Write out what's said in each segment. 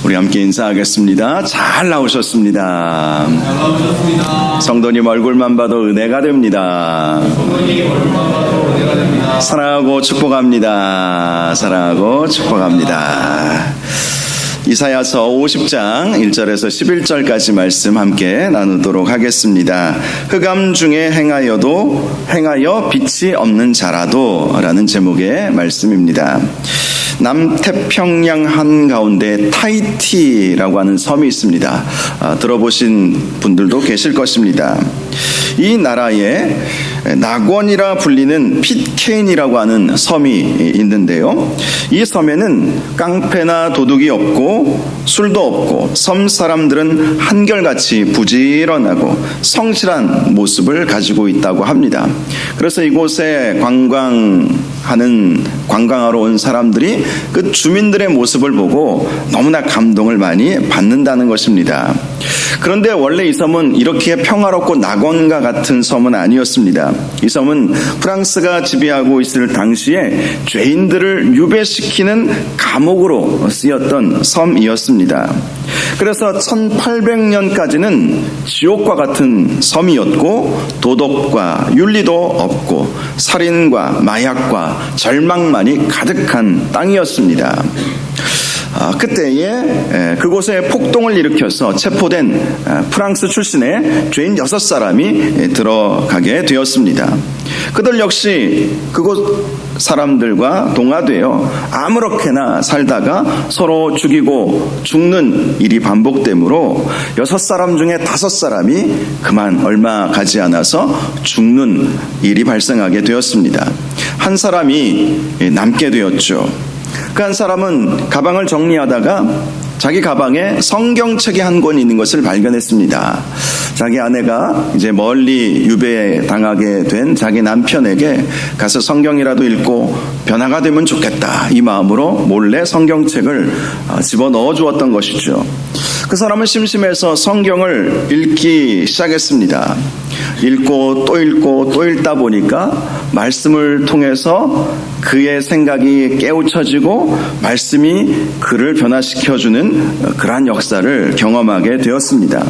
우리 함께 인사하겠습니다. 잘 나오셨습니다. 성도님 얼굴만 봐도 은혜가 됩니다. 사랑하고 축복합니다. 사랑하고 축복합니다. 이사야서 50장 1절에서 11절까지 말씀 함께 나누도록 하겠습니다. 흑암 중에 행하여 빛이 없는 자라도 라는 제목의 말씀입니다. 남태평양 한가운데 타히티라고 하는 섬이 있습니다. 들어보신 분들도 계실 것입니다. 이 나라에 낙원이라 불리는 핏케인이라고 하는 섬이 있는데요. 이 섬에는 깡패나 도둑이 없고 술도 없고 섬 사람들은 한결같이 부지런하고 성실한 모습을 가지고 있다고 합니다. 그래서 이곳에 관광하러 온 사람들이 그 주민들의 모습을 보고 너무나 감동을 많이 받는다는 것입니다. 그런데 원래 이 섬은 이렇게 평화롭고 낙원과 같은 섬은 아니었습니다. 이 섬은 프랑스가 지배하고 있을 당시에 죄인들을 유배시키는 감옥으로 쓰였던 섬이었습니다. 그래서 1800년까지는 지옥과 같은 섬이었고 도덕과 윤리도 없고 살인과 마약과 절망만이 가득한 땅이었습니다. 그때에 그곳에 폭동을 일으켜서 체포된 프랑스 출신의 죄인 6사람이 들어가게 되었습니다. 그들 역시 그곳 사람들과 동화되어 아무렇게나 살다가 서로 죽이고 죽는 일이 반복되므로 6사람 중에 5사람이 그만 얼마 가지 않아서 죽는 일이 발생하게 되었습니다. 한 사람이 남게 되었죠. 그 한 사람은 가방을 정리하다가 자기 가방에 성경책이 한 권 있는 것을 발견했습니다. 자기 아내가 이제 멀리 유배당하게 된 자기 남편에게 가서 성경이라도 읽고 변화가 되면 좋겠다, 이 마음으로 몰래 성경책을 집어넣어 주었던 것이죠. 그 사람은 심심해서 성경을 읽기 시작했습니다. 읽고 또 읽다 보니까 말씀을 통해서 그의 생각이 깨우쳐지고 말씀이 그를 변화시켜주는 그러한 역사를 경험하게 되었습니다.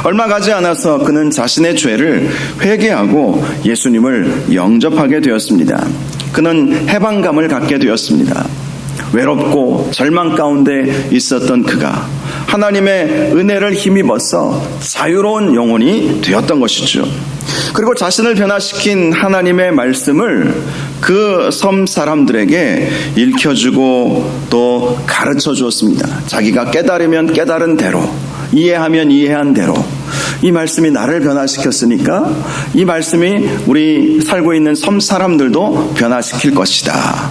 얼마 가지 않아서 그는 자신의 죄를 회개하고 예수님을 영접하게 되었습니다. 그는 해방감을 갖게 되었습니다. 외롭고 절망 가운데 있었던 그가 하나님의 은혜를 힘입어서 자유로운 영혼이 되었던 것이죠. 그리고 자신을 변화시킨 하나님의 말씀을 그 섬 사람들에게 읽혀주고 또 가르쳐 주었습니다. 자기가 깨달으면 깨달은 대로, 이해하면 이해한 대로, 이 말씀이 나를 변화시켰으니까 이 말씀이 우리 살고 있는 섬 사람들도 변화시킬 것이다.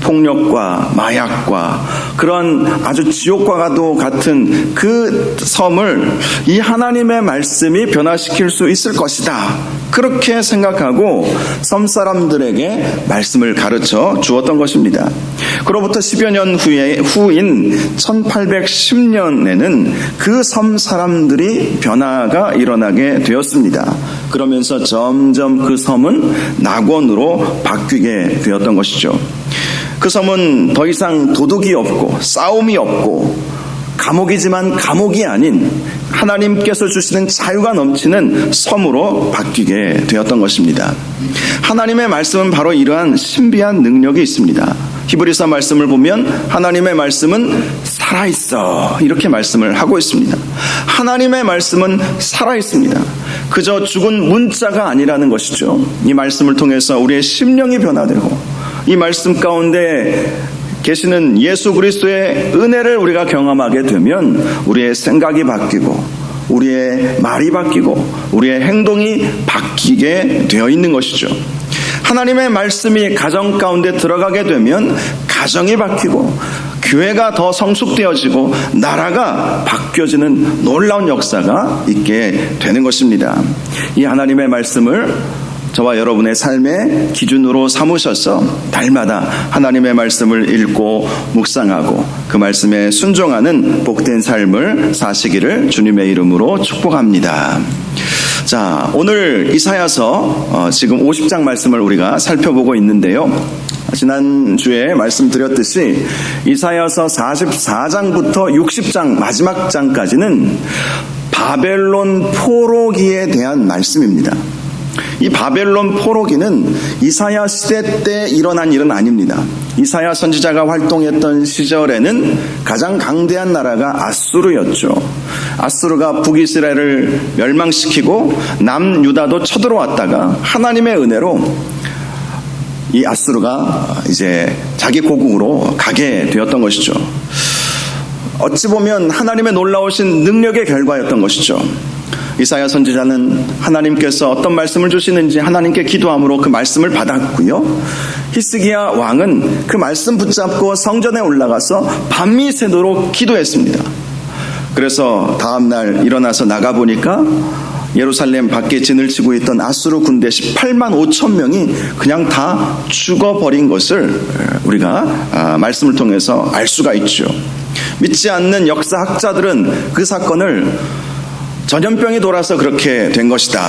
폭력과 마약과 그런 아주 지옥과도 같은 그 섬을 이 하나님의 말씀이 변화시킬 수 있을 것이다, 그렇게 생각하고 섬 사람들에게 말씀을 가르쳐 주었던 것입니다. 그로부터 10여 년 후인 1810년에는 그 섬 사람들이 변화가 일어나게 되었습니다. 그러면서 점점 그 섬은 낙원으로 바뀌게 되었던 것이죠. 그 섬은 더 이상 도둑이 없고 싸움이 없고 감옥이지만 감옥이 아닌 하나님께서 주시는 자유가 넘치는 섬으로 바뀌게 되었던 것입니다. 하나님의 말씀은 바로 이러한 신비한 능력이 있습니다. 히브리서 말씀을 보면 하나님의 말씀은 살아있어, 이렇게 말씀을 하고 있습니다. 하나님의 말씀은 살아있습니다. 그저 죽은 문자가 아니라는 것이죠. 이 말씀을 통해서 우리의 심령이 변화되고 이 말씀 가운데 계시는 예수 그리스도의 은혜를 우리가 경험하게 되면 우리의 생각이 바뀌고 우리의 말이 바뀌고 우리의 행동이 바뀌게 되어 있는 것이죠. 하나님의 말씀이 가정 가운데 들어가게 되면 가정이 바뀌고 교회가 더 성숙되어지고 나라가 바뀌어지는 놀라운 역사가 있게 되는 것입니다. 이 하나님의 말씀을 저와 여러분의 삶의 기준으로 삼으셔서 날마다 하나님의 말씀을 읽고 묵상하고 그 말씀에 순종하는 복된 삶을 사시기를 주님의 이름으로 축복합니다. 자, 오늘 이사야서 지금 50장 말씀을 우리가 살펴보고 있는데요. 지난주에 말씀드렸듯이 이사야서 44장부터 60장 마지막 장까지는 바벨론 포로기에 대한 말씀입니다. 이 바벨론 포로기는 이사야 시대 때 일어난 일은 아닙니다. 이사야 선지자가 활동했던 시절에는 가장 강대한 나라가 아수르였죠. 아수르가 북이스라엘을 멸망시키고 남유다도 쳐들어왔다가 하나님의 은혜로 이 아수르가 이제 자기 고국으로 가게 되었던 것이죠. 어찌 보면 하나님의 놀라우신 능력의 결과였던 것이죠. 이사야 선지자는 하나님께서 어떤 말씀을 주시는지 하나님께 기도함으로 그 말씀을 받았고요. 히스기야 왕은 그 말씀 붙잡고 성전에 올라가서 밤이 새도록 기도했습니다. 그래서 다음날 일어나서 나가보니까 예루살렘 밖에 진을 치고 있던 아수르 군대 18만 5천 명이 그냥 다 죽어버린 것을 우리가 말씀을 통해서 알 수가 있죠. 믿지 않는 역사학자들은 그 사건을 전염병이 돌아서 그렇게 된 것이다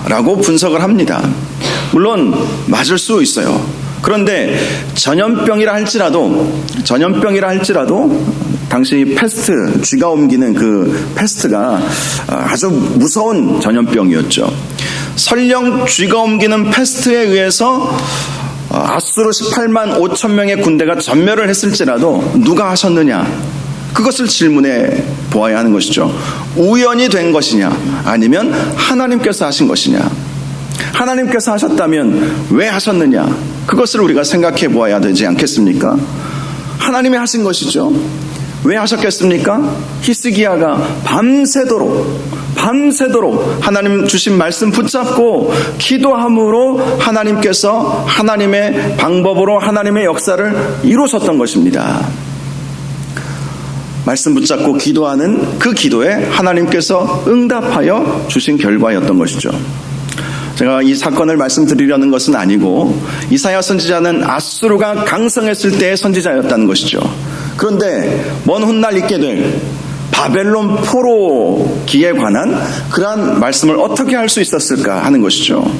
라고 분석을 합니다. 물론 맞을 수 있어요. 그런데 전염병이라 할지라도 당시 패스트, 쥐가 옮기는 그 패스트가 아주 무서운 전염병이었죠. 설령 쥐가 옮기는 패스트에 의해서 아수르 18만 5천 명의 군대가 전멸을 했을지라도 누가 하셨느냐? 그것을 질문해 보아야 하는 것이죠. 우연이 된 것이냐? 아니면 하나님께서 하신 것이냐? 하나님께서 하셨다면 왜 하셨느냐? 그것을 우리가 생각해 보아야 되지 않겠습니까? 하나님이 하신 것이죠. 왜 하셨겠습니까? 히스기야가 밤새도록 하나님 주신 말씀 붙잡고 기도함으로 하나님께서 하나님의 방법으로 하나님의 역사를 이루셨던 것입니다. 말씀 붙잡고 기도하는 그 기도에 하나님께서 응답하여 주신 결과였던 것이죠. 제가 이 사건을 말씀드리려는 것은 아니고 이사야 선지자는 아수르가 강성했을 때의 선지자였다는 것이죠. 그런데 먼 훗날 있게 될 바벨론 포로기에 관한 그러한 말씀을 어떻게 할 수 있었을까 하는 것이죠.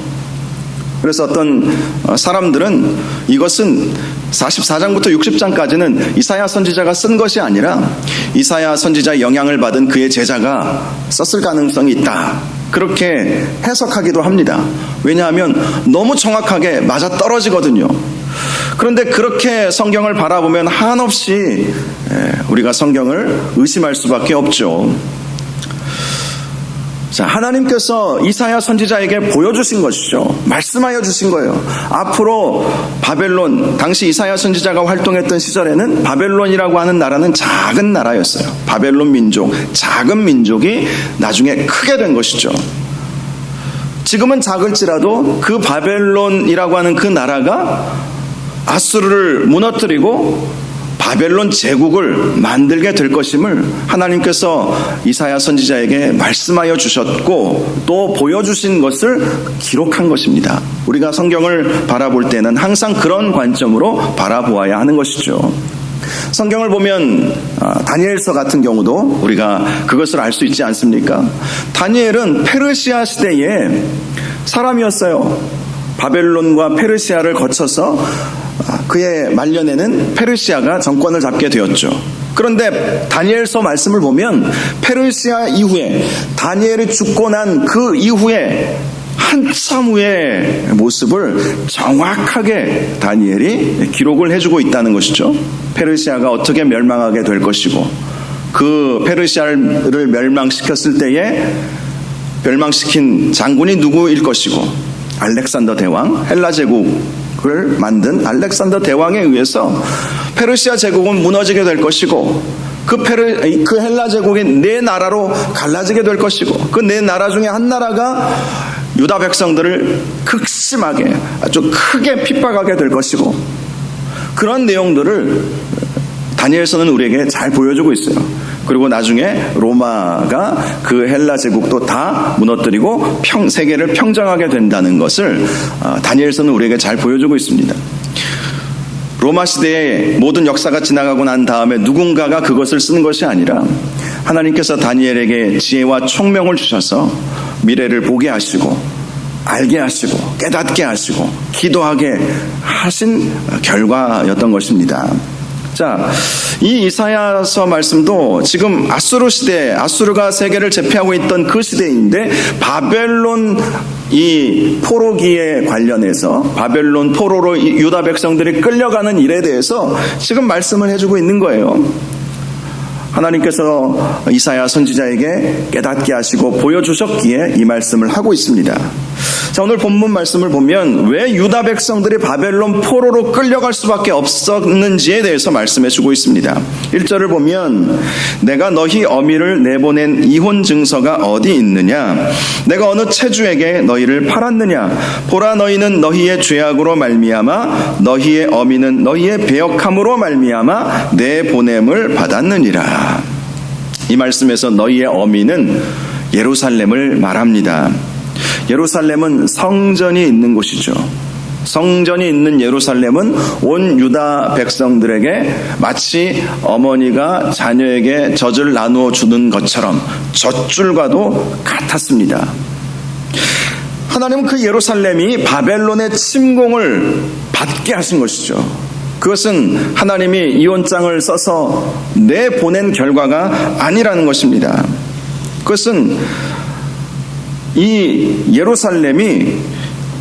그래서 어떤 사람들은 이것은 44장부터 60장까지는 이사야 선지자가 쓴 것이 아니라 이사야 선지자의 영향을 받은 그의 제자가 썼을 가능성이 있다, 그렇게 해석하기도 합니다. 왜냐하면 너무 정확하게 맞아떨어지거든요. 그런데 그렇게 성경을 바라보면 한없이 우리가 성경을 의심할 수밖에 없죠. 자, 하나님께서 이사야 선지자에게 보여주신 것이죠. 말씀하여 주신 거예요. 앞으로 바벨론, 당시 이사야 선지자가 활동했던 시절에는 바벨론이라고 하는 나라는 작은 나라였어요. 바벨론 민족, 작은 민족이 나중에 크게 된 것이죠. 지금은 작을지라도 그 바벨론이라고 하는 그 나라가 아수르를 무너뜨리고 바벨론 제국을 만들게 될 것임을 하나님께서 이사야 선지자에게 말씀하여 주셨고 또 보여주신 것을 기록한 것입니다. 우리가 성경을 바라볼 때는 항상 그런 관점으로 바라보아야 하는 것이죠. 성경을 보면 다니엘서 같은 경우도 우리가 그것을 알 수 있지 않습니까? 다니엘은 페르시아 시대의 사람이었어요. 바벨론과 페르시아를 거쳐서 그의 말년에는 페르시아가 정권을 잡게 되었죠. 그런데 다니엘서 말씀을 보면 페르시아 이후에 다니엘이 죽고 난 그 이후에 한참 후의 모습을 정확하게 다니엘이 기록을 해주고 있다는 것이죠. 페르시아가 어떻게 멸망하게 될 것이고 그 페르시아를 멸망시켰을 때에 멸망시킨 장군이 누구일 것이고 알렉산더 대왕, 헬라 제국을 만든 알렉산더 대왕에 의해서 페르시아 제국은 무너지게 될 것이고 그 헬라 제국이 네 나라로 갈라지게 될 것이고 그 네 나라 중에 한 나라가 유다 백성들을 극심하게 아주 크게 핍박하게 될 것이고 그런 내용들을 다니엘서는 우리에게 잘 보여주고 있어요. 그리고 나중에 로마가 그 헬라 제국도 다 무너뜨리고 세계를 평정하게 된다는 것을 다니엘서는 우리에게 잘 보여주고 있습니다. 로마 시대의 모든 역사가 지나가고 난 다음에 누군가가 그것을 쓰는 것이 아니라 하나님께서 다니엘에게 지혜와 총명을 주셔서 미래를 보게 하시고 알게 하시고 깨닫게 하시고 기도하게 하신 결과였던 것입니다. 자, 이 이사야서 말씀도 지금 아수르 시대, 아수르가 세계를 제패하고 있던 그 시대인데 바벨론 이 포로기에 관련해서 바벨론 포로로 유다 백성들이 끌려가는 일에 대해서 지금 말씀을 해주고 있는 거예요. 하나님께서 이사야 선지자에게 깨닫게 하시고 보여주셨기에 이 말씀을 하고 있습니다. 자, 오늘 본문 말씀을 보면 왜 유다 백성들이 바벨론 포로로 끌려갈 수밖에 없었는지에 대해서 말씀해주고 있습니다. 1절을 보면 내가 너희 어미를 내보낸 이혼 증서가 어디 있느냐? 내가 어느 체주에게 너희를 팔았느냐? 보라, 너희는 너희의 죄악으로 말미암아 너희의 어미는 너희의 배역함으로 말미암아 내 보냄을 받았느니라. 이 말씀에서 너희의 어미는 예루살렘을 말합니다. 예루살렘은 성전이 있는 곳이죠. 성전이 있는 예루살렘은 온 유다 백성들에게 마치 어머니가 자녀에게 젖을 나누어 주는 것처럼 젖줄과도 같았습니다. 하나님은 그 예루살렘이 바벨론의 침공을 받게 하신 것이죠. 그것은 하나님이 이혼장을 써서 내보낸 결과가 아니라는 것입니다. 그것은 이 예루살렘이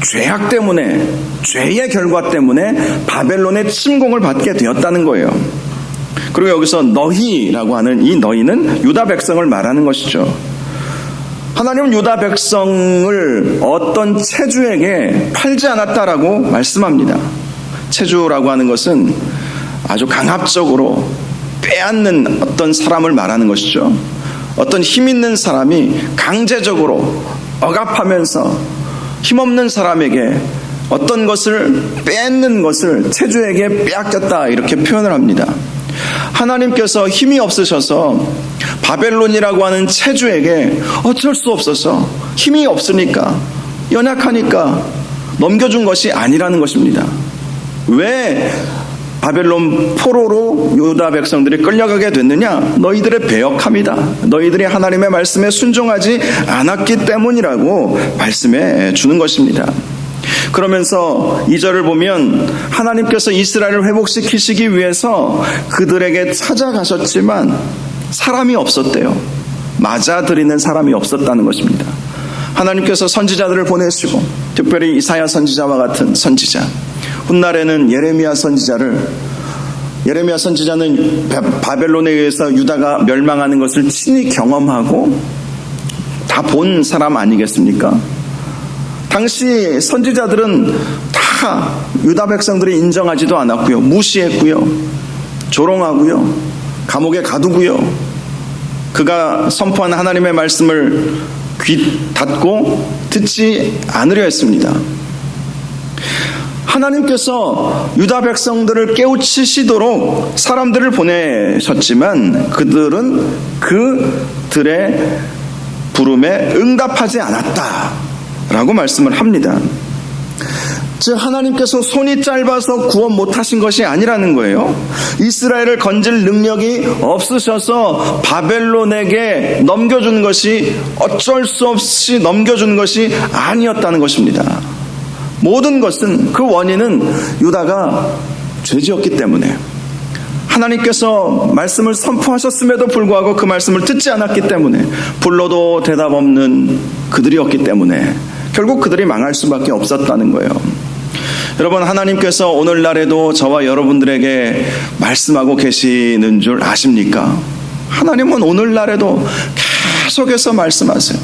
죄악 때문에, 죄의 결과 때문에 바벨론의 침공을 받게 되었다는 거예요. 그리고 여기서 너희라고 하는 이 너희는 유다 백성을 말하는 것이죠. 하나님은 유다 백성을 어떤 체주에게 팔지 않았다라고 말씀합니다. 체주라고 하는 것은 아주 강압적으로 빼앗는 어떤 사람을 말하는 것이죠. 어떤 힘 있는 사람이 강제적으로 억압하면서 힘없는 사람에게 어떤 것을 뺏는 것을 체주에게 빼앗겼다, 이렇게 표현을 합니다. 하나님께서 힘이 없으셔서 바벨론이라고 하는 체주에게 어쩔 수 없어서 힘이 없으니까, 연약하니까 넘겨준 것이 아니라는 것입니다. 왜 바벨론 포로로 유다 백성들이 끌려가게 됐느냐? 너희들의 배역함이다. 너희들이 하나님의 말씀에 순종하지 않았기 때문이라고 말씀해 주는 것입니다. 그러면서 2절을 보면 하나님께서 이스라엘을 회복시키시기 위해서 그들에게 찾아가셨지만 사람이 없었대요. 맞아들이는 사람이 없었다는 것입니다. 하나님께서 선지자들을 보내시고, 특별히 이사야 선지자와 같은 선지자, 훗날에는 예레미야 선지자는 바벨론에 의해서 유다가 멸망하는 것을 친히 경험하고 다 본 사람 아니겠습니까? 당시 선지자들은 다 유다 백성들이 인정하지도 않았고요, 무시했고요, 조롱하고요, 감옥에 가두고요, 그가 선포한 하나님의 말씀을 귀 닫고 듣지 않으려 했습니다. 하나님께서 유다 백성들을 깨우치시도록 사람들을 보내셨지만 그들은 그들의 부름에 응답하지 않았다라고 말씀을 합니다. 즉 하나님께서 손이 짧아서 구원 못하신 것이 아니라는 거예요. 이스라엘을 건질 능력이 없으셔서 바벨론에게 넘겨준 것이, 어쩔 수 없이 넘겨준 것이 아니었다는 것입니다. 모든 것은, 그 원인은 유다가 죄지었기 때문에, 하나님께서 말씀을 선포하셨음에도 불구하고 그 말씀을 듣지 않았기 때문에, 불러도 대답 없는 그들이었기 때문에 결국 그들이 망할 수밖에 없었다는 거예요. 여러분, 하나님께서 오늘날에도 저와 여러분들에게 말씀하고 계시는 줄 아십니까? 하나님은 오늘날에도 계속해서 말씀하세요.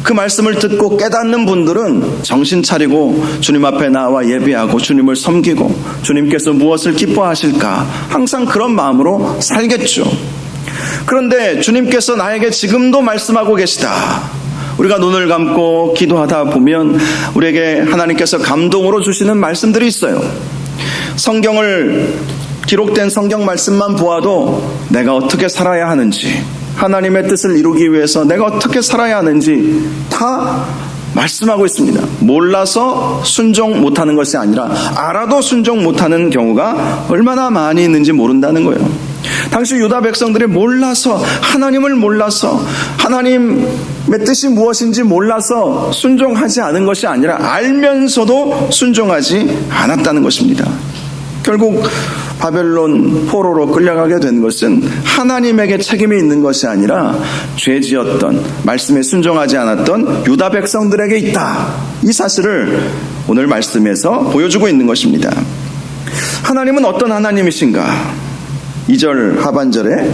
그 말씀을 듣고 깨닫는 분들은 정신 차리고 주님 앞에 나와 예배하고 주님을 섬기고 주님께서 무엇을 기뻐하실까, 항상 그런 마음으로 살겠죠. 그런데 주님께서 나에게 지금도 말씀하고 계시다, 우리가 눈을 감고 기도하다 보면 우리에게 하나님께서 감동으로 주시는 말씀들이 있어요. 성경을, 기록된 성경 말씀만 보아도 내가 어떻게 살아야 하는지, 하나님의 뜻을 이루기 위해서 내가 어떻게 살아야 하는지 다 말씀하고 있습니다. 몰라서 순종 못하는 것이 아니라 알아도 순종 못하는 경우가 얼마나 많이 있는지 모른다는 거예요. 당시 유다 백성들이 몰라서, 하나님을 몰라서, 하나님의 뜻이 무엇인지 몰라서 순종하지 않은 것이 아니라 알면서도 순종하지 않았다는 것입니다. 결국 바벨론 포로로 끌려가게 된 것은 하나님에게 책임이 있는 것이 아니라 죄 지었던, 말씀에 순종하지 않았던 유다 백성들에게 있다. 이 사실을 오늘 말씀에서 보여주고 있는 것입니다. 하나님은 어떤 하나님이신가? 2절 하반절에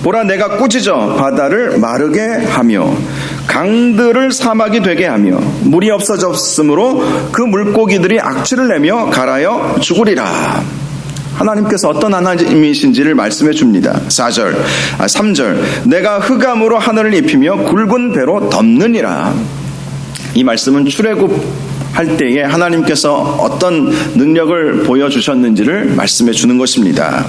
보라, 내가 꾸짖어 바다를 마르게 하며 강들을 사막이 되게 하며 물이 없어졌으므로 그 물고기들이 악취를 내며 갈아여 죽으리라. 하나님께서 어떤 하나님이신지를 말씀해 줍니다. 3절 내가 흑암으로 하늘을 입히며 굵은 배로 덮느니라. 이 말씀은 출애굽할 때에 하나님께서 어떤 능력을 보여주셨는지를 말씀해 주는 것입니다.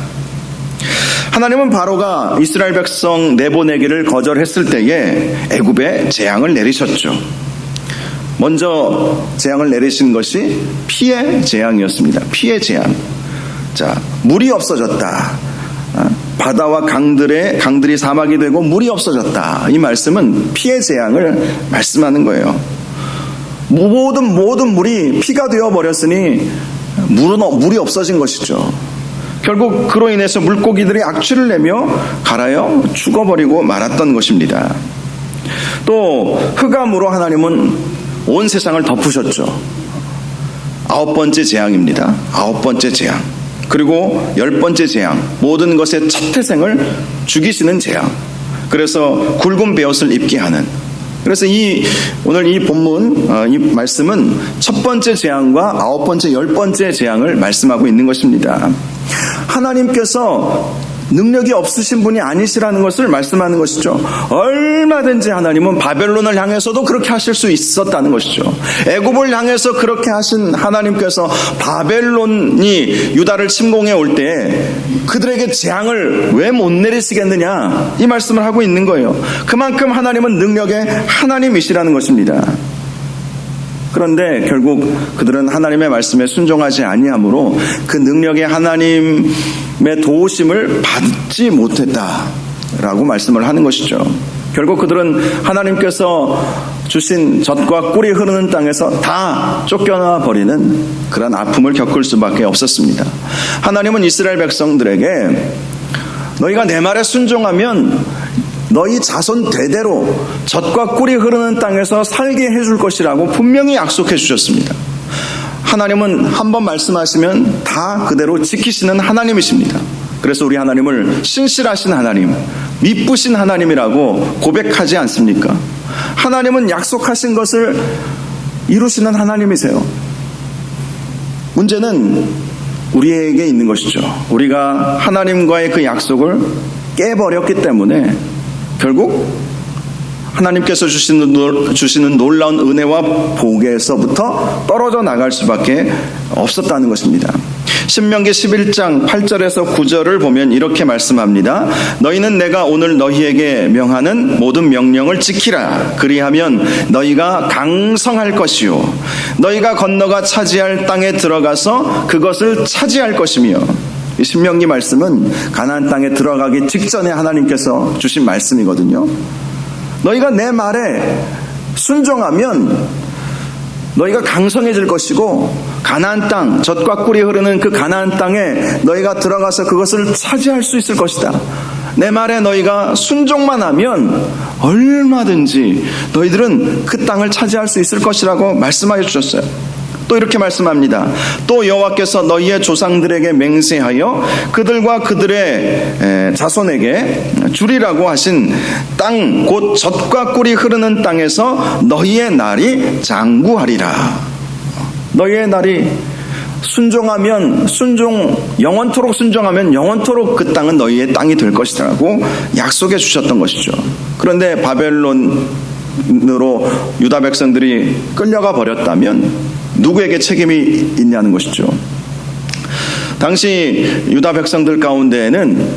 하나님은 바로가 이스라엘 백성 내보내기를 거절했을 때에 애굽에 재앙을 내리셨죠. 먼저 재앙을 내리신 것이 피의 재앙이었습니다. 피의 재앙. 자, 물이 없어졌다. 바다와 강들이 사막이 되고 물이 없어졌다. 이 말씀은 피의 재앙을 말씀하는 거예요. 모든 물이 피가 되어 버렸으니 물이 없어진 것이죠. 결국 그로 인해서 물고기들이 악취를 내며 갈아여 죽어버리고 말았던 것입니다. 또 흑암으로 하나님은 온 세상을 덮으셨죠. 9번째 재앙입니다. 9번째 재앙. 그리고 10번째 재앙. 모든 것의 첫 태생을 죽이시는 재앙. 그래서 굵은 베옷을 입게 하는. 그래서 오늘 이 본문, 이 말씀은 첫 번째 재앙과 9번째, 10번째 재앙을 말씀하고 있는 것입니다. 하나님께서 능력이 없으신 분이 아니시라는 것을 말씀하는 것이죠. 얼마든지 하나님은 바벨론을 향해서도 그렇게 하실 수 있었다는 것이죠. 애굽을 향해서 그렇게 하신 하나님께서 바벨론이 유다를 침공해 올 때 그들에게 재앙을 왜 못 내리시겠느냐, 이 말씀을 하고 있는 거예요. 그만큼 하나님은 능력의 하나님이시라는 것입니다. 그런데 결국 그들은 하나님의 말씀에 순종하지 아니하므로 그 능력의 하나님의 도우심을 받지 못했다라고 말씀을 하는 것이죠. 결국 그들은 하나님께서 주신 젖과 꿀이 흐르는 땅에서 다 쫓겨나 버리는 그런 아픔을 겪을 수밖에 없었습니다. 하나님은 이스라엘 백성들에게 너희가 내 말에 순종하면 너희 자손 대대로 젖과 꿀이 흐르는 땅에서 살게 해줄 것이라고 분명히 약속해 주셨습니다. 하나님은 한번 말씀하시면 다 그대로 지키시는 하나님이십니다. 그래서 우리 하나님을 신실하신 하나님, 미쁘신 하나님이라고 고백하지 않습니까? 하나님은 약속하신 것을 이루시는 하나님이세요. 문제는 우리에게 있는 것이죠. 우리가 하나님과의 그 약속을 깨버렸기 때문에 결국 하나님께서 주시는 놀라운 은혜와 복에서부터 떨어져 나갈 수밖에 없었다는 것입니다. 신명기 11장 8절에서 9절을 보면 이렇게 말씀합니다. 너희는 내가 오늘 너희에게 명하는 모든 명령을 지키라. 그리하면 너희가 강성할 것이요 너희가 건너가 차지할 땅에 들어가서 그것을 차지할 것이며, 이 신명기 말씀은 가나안 땅에 들어가기 직전에 하나님께서 주신 말씀이거든요. 너희가 내 말에 순종하면 너희가 강성해질 것이고 가나안 땅, 젖과 꿀이 흐르는 그 가나안 땅에 너희가 들어가서 그것을 차지할 수 있을 것이다. 내 말에 너희가 순종만 하면 얼마든지 너희들은 그 땅을 차지할 수 있을 것이라고 말씀하여 주셨어요. 또 이렇게 말씀합니다. 또 여호와께서 너희의 조상들에게 맹세하여 그들과 그들의 자손에게 주리라고 하신 땅, 곧 젖과 꿀이 흐르는 땅에서 너희의 날이 장구하리라. 너희의 날이 영원토록 순종하면 영원토록 그 땅은 너희의 땅이 될 것이라고 약속해 주셨던 것이죠. 그런데 바벨론으로 유다 백성들이 끌려가 버렸다면 누구에게 책임이 있냐는 것이죠. 당시 유다 백성들 가운데에는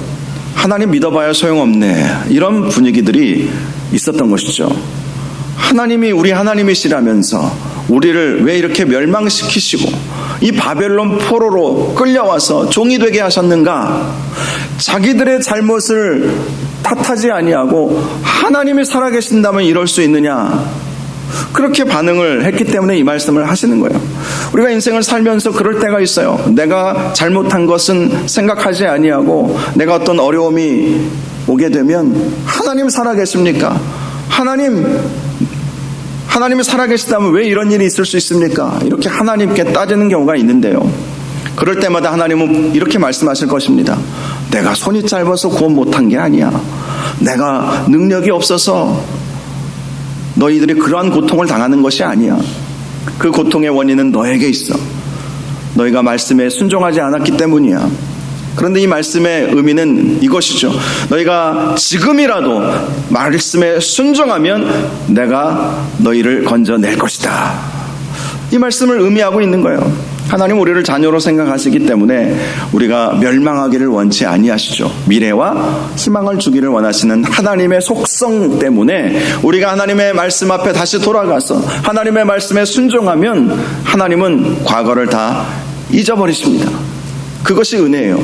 하나님 믿어봐야 소용없네, 이런 분위기들이 있었던 것이죠. 하나님이 우리 하나님이시라면서 우리를 왜 이렇게 멸망시키시고 이 바벨론 포로로 끌려와서 종이 되게 하셨는가? 자기들의 잘못을 탓하지 아니하고 하나님이 살아계신다면 이럴 수 있느냐? 그렇게 반응을 했기 때문에 이 말씀을 하시는 거예요. 우리가 인생을 살면서 그럴 때가 있어요. 내가 잘못한 것은 생각하지 아니하고 내가 어떤 어려움이 오게 되면 하나님 살아계십니까? 하나님이 살아계시다면 왜 이런 일이 있을 수 있습니까? 이렇게 하나님께 따지는 경우가 있는데요. 그럴 때마다 하나님은 이렇게 말씀하실 것입니다. 내가 손이 짧아서 구원 못한 게 아니야. 내가 능력이 없어서 너희들이 그러한 고통을 당하는 것이 아니야. 그 고통의 원인은 너에게 있어. 너희가 말씀에 순종하지 않았기 때문이야. 그런데 이 말씀의 의미는 이것이죠. 너희가 지금이라도 말씀에 순종하면 내가 너희를 건져낼 것이다. 이 말씀을 의미하고 있는 거예요. 하나님 우리를 자녀로 생각하시기 때문에 우리가 멸망하기를 원치 아니하시죠. 미래와 희망을 주기를 원하시는 하나님의 속성 때문에 우리가 하나님의 말씀 앞에 다시 돌아가서 하나님의 말씀에 순종하면 하나님은 과거를 다 잊어버리십니다. 그것이 은혜예요.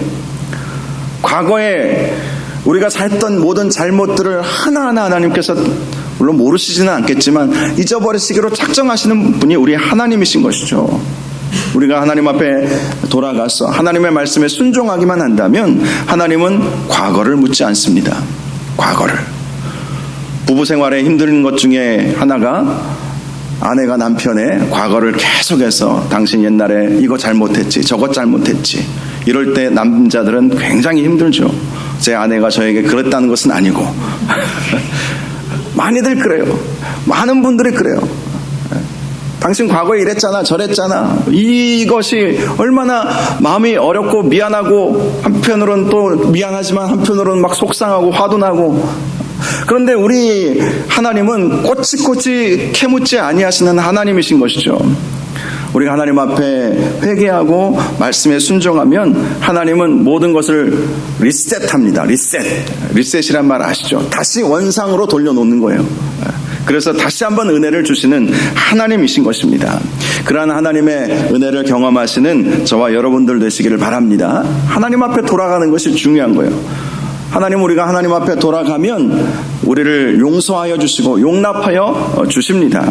과거에 우리가 했던 모든 잘못들을 하나하나 하나님께서 물론 모르시지는 않겠지만 잊어버리시기로 작정하시는 분이 우리 하나님이신 것이죠. 우리가 하나님 앞에 돌아가서 하나님의 말씀에 순종하기만 한다면 하나님은 과거를 묻지 않습니다. 과거를. 부부 생활에 힘든 것 중에 하나가 아내가 남편의 과거를 계속해서 당신 옛날에 이거 잘못했지 저것 잘못했지 이럴 때 남자들은 굉장히 힘들죠. 제 아내가 저에게 그랬다는 것은 아니고 많이들 그래요. 많은 분들이 그래요. 당신 과거에 이랬잖아 저랬잖아. 이것이 얼마나 마음이 어렵고 미안하고 한편으로는 또 미안하지만 한편으로는 막 속상하고 화도 나고. 그런데 우리 하나님은 꼬치꼬치 캐묻지 아니하시는 하나님이신 것이죠. 우리가 하나님 앞에 회개하고 말씀에 순종하면 하나님은 모든 것을 리셋합니다. 리셋이란 말 아시죠? 다시 원상으로 돌려놓는 거예요. 그래서 다시 한번 은혜를 주시는 하나님이신 것입니다. 그러한 하나님의 은혜를 경험하시는 저와 여러분들 되시기를 바랍니다. 하나님 앞에 돌아가는 것이 중요한 거예요. 하나님 우리가 하나님 앞에 돌아가면 우리를 용서하여 주시고 용납하여 주십니다.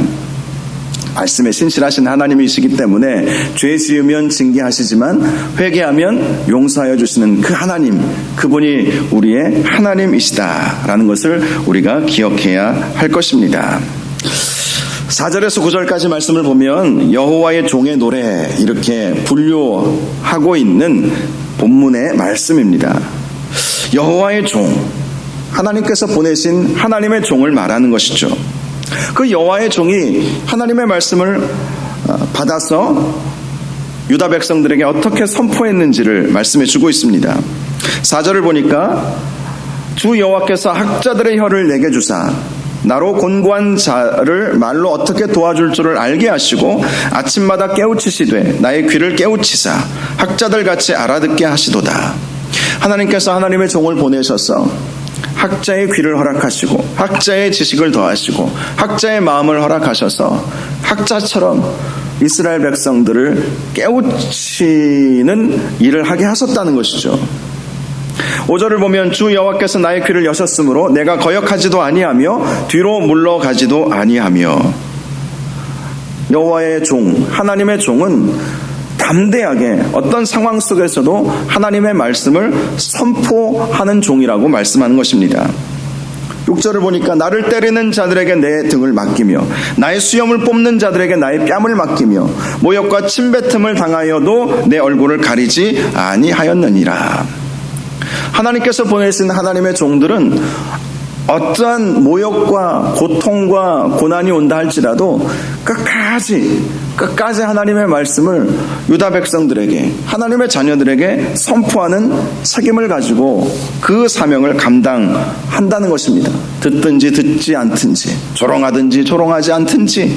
말씀에 신실하신 하나님이시기 때문에 죄 지으면 징계하시지만 회개하면 용서하여 주시는 그 하나님, 그분이 우리의 하나님이시다라는 것을 우리가 기억해야 할 것입니다. 4절에서 9절까지 말씀을 보면 여호와의 종의 노래 이렇게 분류하고 있는 본문의 말씀입니다. 여호와의 종, 하나님께서 보내신 하나님의 종을 말하는 것이죠. 그 여호와의 종이 하나님의 말씀을 받아서 유다 백성들에게 어떻게 선포했는지를 말씀해 주고 있습니다. 4절을 보니까 주 여호와께서 학자들의 혀를 내게 주사 나로 곤고한 자를 말로 어떻게 도와줄 줄을 알게 하시고 아침마다 깨우치시되 나의 귀를 깨우치사 학자들 같이 알아듣게 하시도다. 하나님께서 하나님의 종을 보내셔서 학자의 귀를 허락하시고 학자의 지식을 더하시고 학자의 마음을 허락하셔서 학자처럼 이스라엘 백성들을 깨우치는 일을 하게 하셨다는 것이죠. 5절을 보면 주 여호와께서 나의 귀를 여셨으므로 내가 거역하지도 아니하며 뒤로 물러가지도 아니하며. 여호와의 종, 하나님의 종은 담대하게 어떤 상황 속에서도 하나님의 말씀을 선포하는 종이라고 말씀하는 것입니다. 6절을 보니까 나를 때리는 자들에게 내 등을 맡기며 나의 수염을 뽑는 자들에게 나의 뺨을 맡기며 모욕과 침뱉음을 당하여도 내 얼굴을 가리지 아니하였느니라. 하나님께서 보내신 하나님의 종들은 어떠한 모욕과 고통과 고난이 온다 할지라도 끝까지 하나님의 말씀을 유다 백성들에게, 하나님의 자녀들에게 선포하는 책임을 가지고 그 사명을 감당한다는 것입니다. 듣든지 듣지 않든지, 조롱하든지 조롱하지 않든지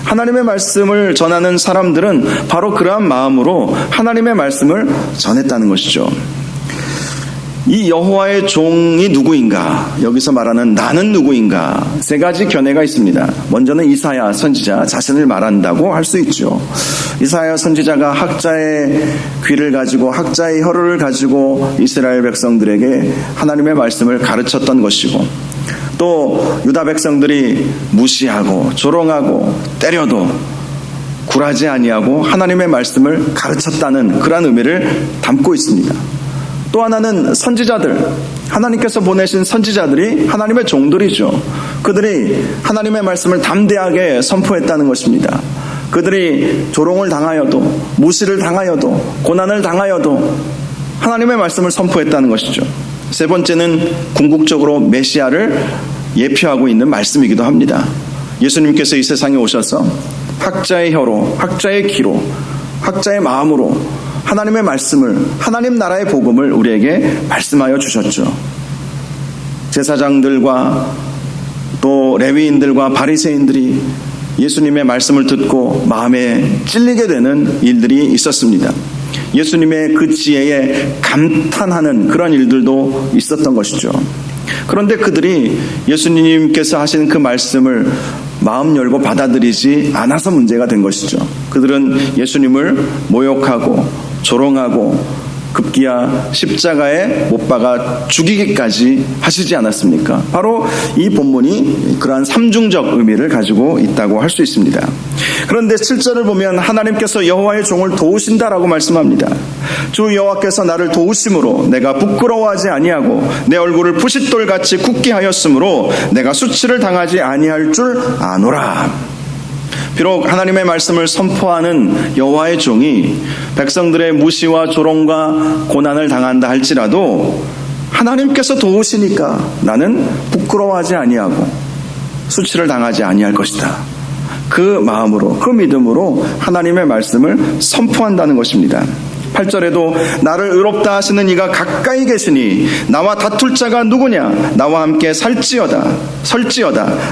하나님의 말씀을 전하는 사람들은 바로 그러한 마음으로 하나님의 말씀을 전했다는 것이죠. 이 여호와의 종이 누구인가? 여기서 말하는 나는 누구인가? 세 가지 견해가 있습니다. 먼저는 이사야 선지자 자신을 말한다고 할 수 있죠. 이사야 선지자가 학자의 귀를 가지고 학자의 혀를 가지고 이스라엘 백성들에게 하나님의 말씀을 가르쳤던 것이고, 또 유다 백성들이 무시하고 조롱하고 때려도 굴하지 아니하고 하나님의 말씀을 가르쳤다는 그러한 의미를 담고 있습니다. 또 하나는 선지자들, 하나님께서 보내신 선지자들이 하나님의 종들이죠. 그들이 하나님의 말씀을 담대하게 선포했다는 것입니다. 그들이 조롱을 당하여도, 무시를 당하여도, 고난을 당하여도 하나님의 말씀을 선포했다는 것이죠. 세 번째는 궁극적으로 메시아를 예표하고 있는 말씀이기도 합니다. 예수님께서 이 세상에 오셔서 학자의 혀로, 학자의 귀로, 학자의 마음으로 하나님의 말씀을, 하나님 나라의 복음을 우리에게 말씀하여 주셨죠. 제사장들과 또 레위인들과 바리새인들이 예수님의 말씀을 듣고 마음에 찔리게 되는 일들이 있었습니다. 예수님의 그 지혜에 감탄하는 그런 일들도 있었던 것이죠. 그런데 그들이 예수님께서 하신 그 말씀을 마음 열고 받아들이지 않아서 문제가 된 것이죠. 그들은 예수님을 모욕하고 조롱하고 급기야 십자가에 못 박아 죽이기까지 하시지 않았습니까? 바로 이 본문이 그러한 삼중적 의미를 가지고 있다고 할 수 있습니다. 그런데 7절을 보면 하나님께서 여호와의 종을 도우신다라고 말씀합니다. 주 여호와께서 나를 도우심으로 내가 부끄러워하지 아니하고 내 얼굴을 부싯돌같이 굳게 하였으므로 내가 수치를 당하지 아니할 줄 아노라. 비록 하나님의 말씀을 선포하는 여호와의 종이 백성들의 무시와 조롱과 고난을 당한다 할지라도 하나님께서 도우시니까 나는 부끄러워하지 아니하고 수치를 당하지 아니할 것이다. 그 마음으로, 그 믿음으로 하나님의 말씀을 선포한다는 것입니다. 8절에도 나를 의롭다 하시는 이가 가까이 계시니 나와 다툴 자가 누구냐? 나와 함께 설지어다.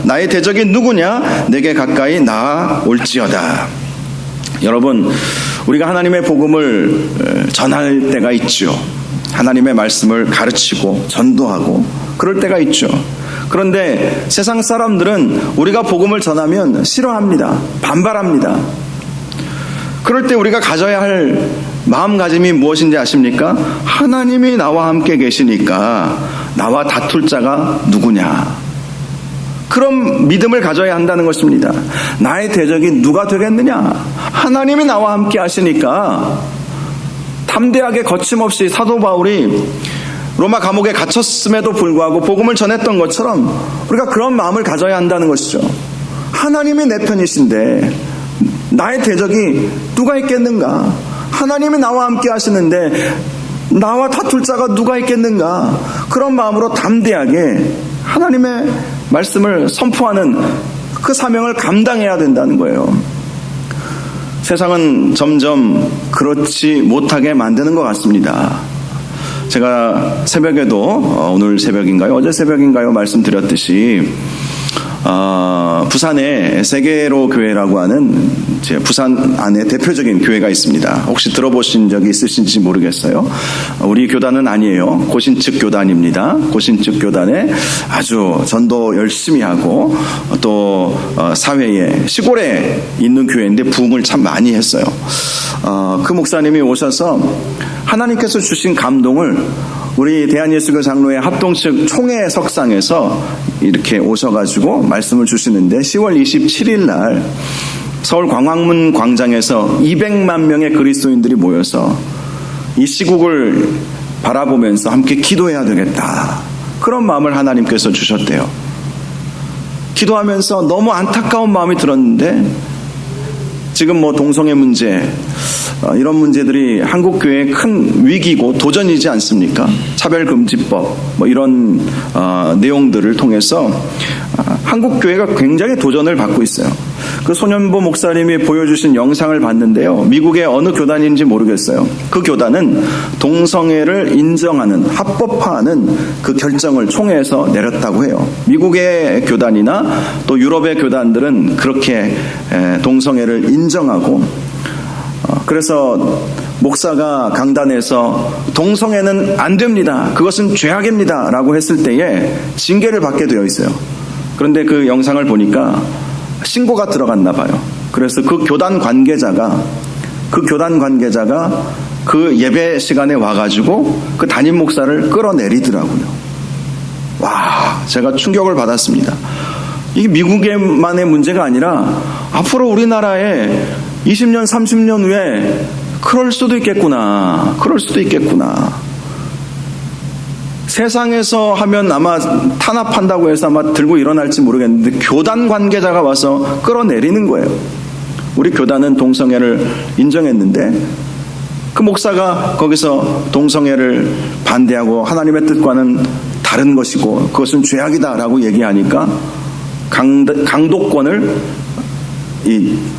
나의 대적이 누구냐? 내게 가까이 나아올지어다. 여러분, 우리가 하나님의 복음을 전할 때가 있죠. 하나님의 말씀을 가르치고 전도하고 그럴 때가 있죠. 그런데 세상 사람들은 우리가 복음을 전하면 싫어합니다. 반발합니다. 그럴 때 우리가 가져야 할 마음가짐이 무엇인지 아십니까? 하나님이 나와 함께 계시니까 나와 다툴 자가 누구냐? 그런 믿음을 가져야 한다는 것입니다. 나의 대적이 누가 되겠느냐? 하나님이 나와 함께 하시니까 담대하게 거침없이 사도 바울이 로마 감옥에 갇혔음에도 불구하고 복음을 전했던 것처럼 우리가 그런 마음을 가져야 한다는 것이죠. 하나님이 내 편이신데 나의 대적이 누가 있겠는가? 하나님이 나와 함께 하시는데 나와 다툴 자가 누가 있겠는가? 그런 마음으로 담대하게 하나님의 말씀을 선포하는 그 사명을 감당해야 된다는 거예요. 세상은 점점 그렇지 못하게 만드는 것 같습니다. 제가 새벽에도 오늘 새벽인가요? 어제 새벽인가요? 말씀드렸듯이 부산에 세계로 교회라고 하는 부산 안에 대표적인 교회가 있습니다. 혹시 들어보신 적이 있으신지 모르겠어요. 우리 교단은 아니에요. 고신측 교단입니다. 고신측 교단에 아주 전도 열심히 하고 또 사회에 시골에 있는 교회인데 부흥을 참 많이 했어요. 그 목사님이 오셔서 하나님께서 주신 감동을 우리 대한예수교 장로회 합동측 총회 석상에서 이렇게 오셔가지고 말씀을 주시는데 10월 27일 날 서울 광화문 광장에서 200만 명의 그리스도인들이 모여서 이 시국을 바라보면서 함께 기도해야 되겠다. 그런 마음을 하나님께서 주셨대요. 기도하면서 너무 안타까운 마음이 들었는데 지금 동성애 문제 이런 문제들이 한국교회의 큰 위기고 도전이지 않습니까? 차별금지법 이런 내용들을 통해서 한국교회가 굉장히 도전을 받고 있어요. 그 소년보 목사님이 보여주신 영상을 봤는데요. 미국의 어느 교단인지 모르겠어요. 그 교단은 동성애를 인정하는, 합법화하는 그 결정을 총회에서 내렸다고 해요. 미국의 교단이나 또 유럽의 교단들은 그렇게 동성애를 인정하고 그래서 목사가 강단에서 동성애는 안 됩니다, 그것은 죄악입니다 라고 했을 때에 징계를 받게 되어 있어요. 그런데 그 영상을 보니까 신고가 들어갔나 봐요. 그래서 그 교단 관계자가 그 예배 시간에 와가지고 그 담임 목사를 끌어내리더라고요. 와, 제가 충격을 받았습니다. 이게 미국에만의 문제가 아니라 앞으로 우리나라에 20년, 30년 후에 그럴 수도 있겠구나. 세상에서 하면 아마 탄압한다고 해서 아마 들고 일어날지 모르겠는데 교단 관계자가 와서 끌어내리는 거예요. 우리 교단은 동성애를 인정했는데 그 목사가 거기서 동성애를 반대하고 하나님의 뜻과는 다른 것이고 그것은 죄악이다라고 얘기하니까 강도권을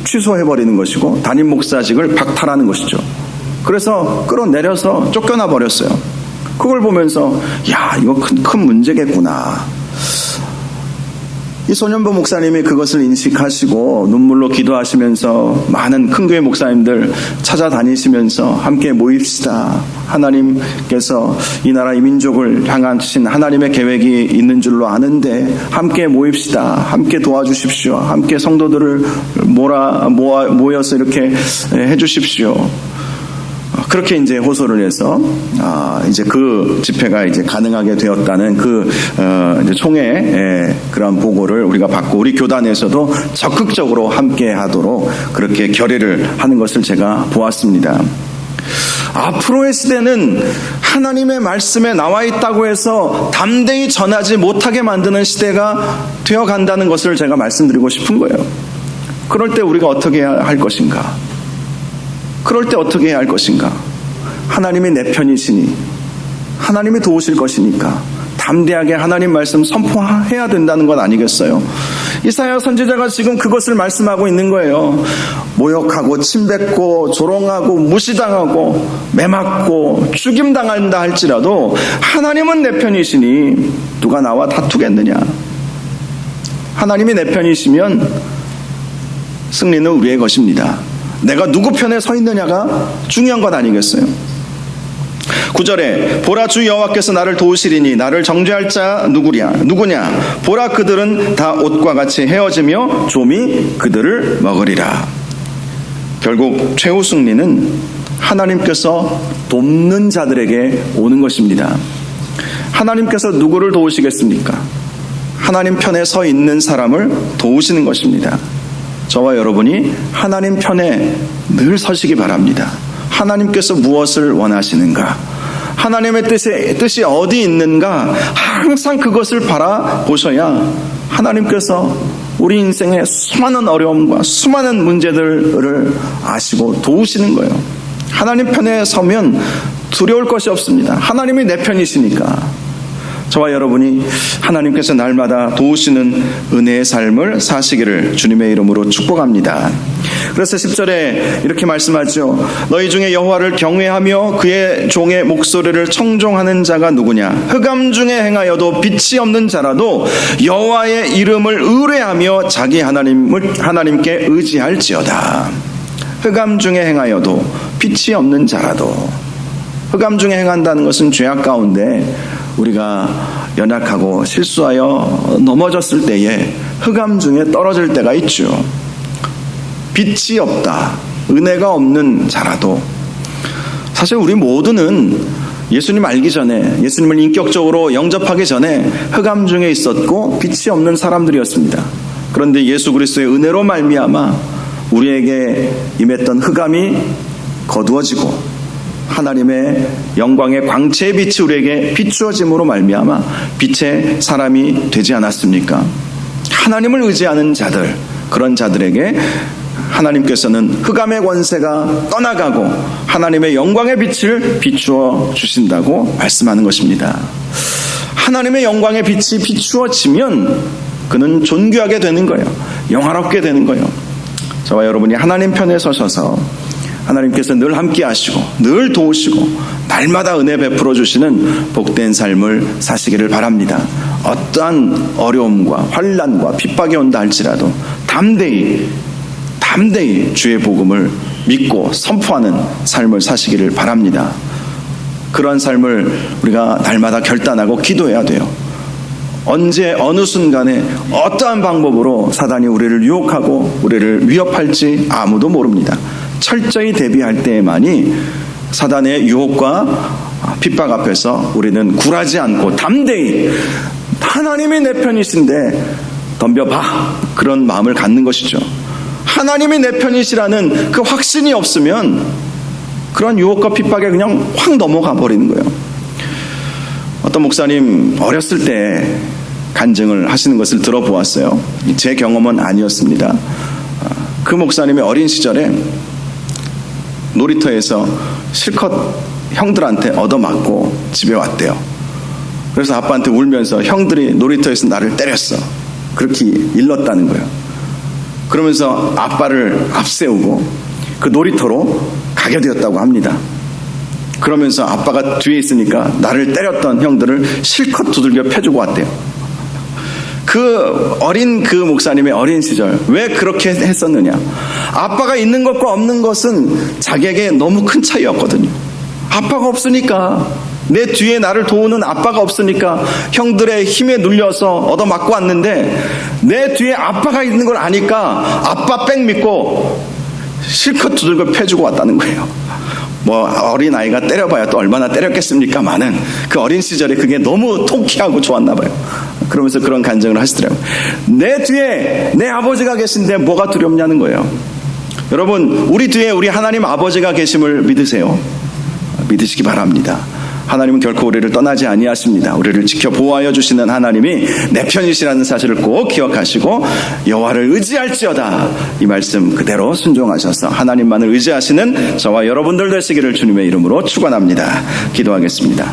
취소해버리는 것이고 담임 목사직을 박탈하는 것이죠. 그래서 끌어내려서 쫓겨나 버렸어요. 그걸 보면서 야, 이거 큰 문제겠구나. 이 소년보 목사님이 그것을 인식하시고 눈물로 기도하시면서 많은 큰 교회 목사님들 찾아다니시면서 함께 모입시다. 하나님께서 이 나라 이 민족을 향하신 하나님의 계획이 있는 줄로 아는데 함께 모입시다. 함께 도와주십시오. 함께 성도들을 모여서 이렇게 해주십시오. 그렇게 이제 호소를 해서 이제 그 집회가 이제 가능하게 되었다는 이제 총회 그런 보고를 우리가 받고 우리 교단에서도 적극적으로 함께하도록 그렇게 결의를 하는 것을 제가 보았습니다. 앞으로의 시대는 하나님의 말씀에 나와 있다고 해서 담대히 전하지 못하게 만드는 시대가 되어 간다는 것을 제가 말씀드리고 싶은 거예요. 그럴 때 우리가 어떻게 해야 할 것인가? 하나님이 내 편이시니 하나님이 도우실 것이니까 담대하게 하나님 말씀 선포해야 된다는 것 아니겠어요? 이사야 선지자가 지금 그것을 말씀하고 있는 거예요. 모욕하고 침뱉고 조롱하고 무시당하고 매맞고 죽임당한다 할지라도 하나님은 내 편이시니 누가 나와 다투겠느냐? 하나님이 내 편이시면 승리는 우리의 것입니다. 내가 누구 편에 서 있느냐가 중요한 것 아니겠어요? 9절에 보라, 주 여호와께서 나를 도우시리니 나를 정죄할 자 누구냐? 보라, 그들은 다 옷과 같이 헤어지며 좀이 그들을 먹으리라. 결국 최후 승리는 하나님께서 돕는 자들에게 오는 것입니다. 하나님께서 누구를 도우시겠습니까? 하나님 편에 서 있는 사람을 도우시는 것입니다. 저와 여러분이 하나님 편에 늘 서시기 바랍니다. 하나님께서 무엇을 원하시는가? 하나님의 뜻이 어디 있는가? 항상 그것을 바라보셔야 하나님께서 우리 인생의 수많은 어려움과 수많은 문제들을 아시고 도우시는 거예요. 하나님 편에 서면 두려울 것이 없습니다. 하나님이 내 편이시니까. 저와 여러분이 하나님께서 날마다 도우시는 은혜의 삶을 사시기를 주님의 이름으로 축복합니다. 그래서 10절에 이렇게 말씀하죠. 너희 중에 여호와를 경외하며 그의 종의 목소리를 청종하는 자가 누구냐? 흑암 중에 행하여도 빛이 없는 자라도 여호와의 이름을 의뢰하며 자기 하나님께 의지할지어다. 흑암 중에 행하여도 빛이 없는 자라도. 흑암 중에 행한다는 것은 죄악 가운데 우리가 연약하고 실수하여 넘어졌을 때에 흑암 중에 떨어질 때가 있죠. 빛이 없다, 은혜가 없는 자라도. 사실 우리 모두는 예수님 알기 전에, 예수님을 인격적으로 영접하기 전에 흑암 중에 있었고 빛이 없는 사람들이었습니다. 그런데 예수 그리스도의 은혜로 말미암아 우리에게 임했던 흑암이 거두어지고 하나님의 영광의 광채의 빛이 우리에게 비추어짐으로 말미암아 빛의 사람이 되지 않았습니까? 하나님을 의지하는 자들, 그런 자들에게 하나님께서는 흑암의 권세가 떠나가고 하나님의 영광의 빛을 비추어 주신다고 말씀하는 것입니다. 하나님의 영광의 빛이 비추어지면 그는 존귀하게 되는 거예요. 영화롭게 되는 거예요. 저와 여러분이 하나님 편에 서셔서 하나님께서 늘 함께 하시고 늘 도우시고 날마다 은혜 베풀어 주시는 복된 삶을 사시기를 바랍니다. 어떠한 어려움과 환난과 핍박이 온다 할지라도 담대히 주의 복음을 믿고 선포하는 삶을 사시기를 바랍니다. 그런 삶을 우리가 날마다 결단하고 기도해야 돼요. 언제 어느 순간에 어떠한 방법으로 사단이 우리를 유혹하고 우리를 위협할지 아무도 모릅니다. 철저히 대비할 때에만이 사단의 유혹과 핍박 앞에서 우리는 굴하지 않고 담대히 하나님이 내 편이신데 덤벼봐, 그런 마음을 갖는 것이죠. 하나님이 내 편이시라는 그 확신이 없으면 그런 유혹과 핍박에 그냥 확 넘어가 버리는 거예요. 어떤 목사님 어렸을 때 간증을 하시는 것을 들어보았어요. 제 경험은 아니었습니다. 그 목사님의 어린 시절에 놀이터에서 실컷 형들한테 얻어맞고 집에 왔대요. 그래서 아빠한테 울면서 형들이 놀이터에서 나를 때렸어, 그렇게 일렀다는 거예요. 그러면서 아빠를 앞세우고 그 놀이터로 가게 되었다고 합니다. 그러면서 아빠가 뒤에 있으니까 나를 때렸던 형들을 실컷 두들겨 패주고 왔대요. 그 목사님의 어린 시절 왜 그렇게 했었느냐? 아빠가 있는 것과 없는 것은 자기에게 너무 큰 차이였거든요. 아빠가 없으니까, 내 뒤에 나를 도우는 아빠가 없으니까 형들의 힘에 눌려서 얻어맞고 왔는데, 내 뒤에 아빠가 있는 걸 아니까 아빠 백 믿고 실컷 두들겨 패주고 왔다는 거예요. 뭐 어린아이가 때려봐야 또 얼마나 때렸겠습니까마는 그 어린 시절에 그게 너무 통쾌하고 좋았나 봐요. 그러면서 그런 간증을 하시더라고요. 내 뒤에 내 아버지가 계신데 뭐가 두렵냐는 거예요. 여러분, 우리 뒤에 우리 하나님 아버지가 계심을 믿으세요. 믿으시기 바랍니다. 하나님은 결코 우리를 떠나지 아니하십니다. 우리를 지켜 보호하여 주시는 하나님이 내 편이시라는 사실을 꼭 기억하시고 여호와를 의지할지어다, 이 말씀 그대로 순종하셔서 하나님만을 의지하시는 저와 여러분들 되시기를 주님의 이름으로 축원합니다. 기도하겠습니다.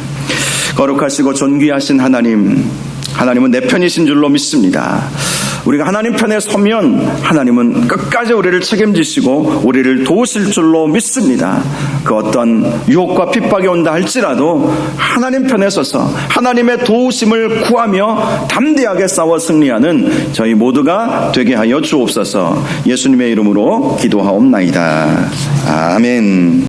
거룩하시고 존귀하신 하나님은 내 편이신 줄로 믿습니다. 우리가 하나님 편에 서면 하나님은 끝까지 우리를 책임지시고 우리를 도우실 줄로 믿습니다. 그 어떤 유혹과 핍박이 온다 할지라도 하나님 편에 서서 하나님의 도우심을 구하며 담대하게 싸워 승리하는 저희 모두가 되게 하여 주옵소서. 예수님의 이름으로 기도하옵나이다. 아멘.